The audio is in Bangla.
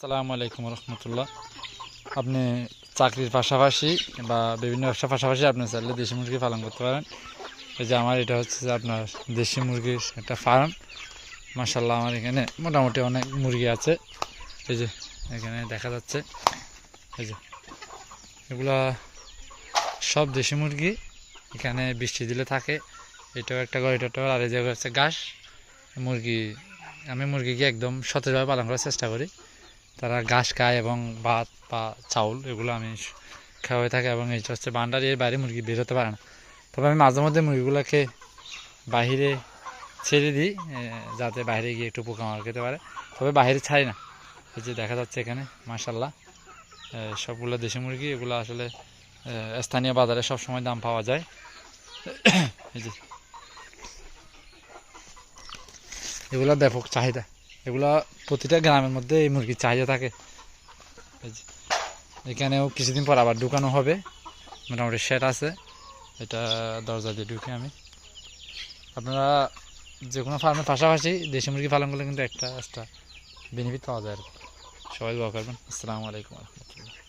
আসসালামু আলাইকুম রহমতুল্লাহ। আপনি চাকরির পাশাপাশি বা বিভিন্ন ব্যবসার পাশাপাশি আপনি চাইলে দেশি মুরগি পালন করতে পারেন। এই যে আমার এটা হচ্ছে যে আপনার দেশি মুরগির একটা ফার্ম। মাশাআল্লাহ আমার এখানে মোটামুটি অনেক মুরগি আছে। এই যে এখানে দেখা যাচ্ছে, এই যে এগুলা সব দেশি মুরগি। এখানে বৃষ্টি দিলে থাকে। এটাও একটা ঘর, এটাও আর এই জায়গায় হচ্ছে ঘাস মুরগি। আমি মুরগিকে একদম সতেজভাবে পালন করার চেষ্টা করি। তারা ঘাস খায় এবং ভাত বা চাউল এগুলো আমি খাওয়াই থাকি, এবং এই হচ্ছে বান্ডার এর বাইরে মুরগি বের হতে পারে না। তবে আমি মাঝে মধ্যে মুরগিগুলোকে বাহিরে ছেড়ে দিই, যাতে বাইরে গিয়ে একটু পোকামাকড় খেতে পারে। তবে বাইরে ছাড়ি না। এই যে দেখা যাচ্ছে এখানে মাশাআল্লাহ সবগুলো দেশি মুরগি। এগুলো আসলে স্থানীয় বাজারে সব সময় দাম পাওয়া যায়। এই যে এগুলো ব্যাপক চাহিদা। এগুলো প্রতিটা গ্রামের মধ্যে এই মুরগির চাহিদা থাকে। এই যে এখানেও কিছুদিন পর আবার ঢুকানো হবে। মোটামুটি শেড আছে, এটা দরজা দিয়ে ঢুকে আমি। আপনারা যে কোনো ফার্মের পাশাপাশি দেশি মুরগি পালন করলে কিন্তু একটা বেনিফিট পাওয়া যায় আর কি। সবাই দোয়া করবেন। আসসালামু আলাইকুম রহমতুল্লাহ।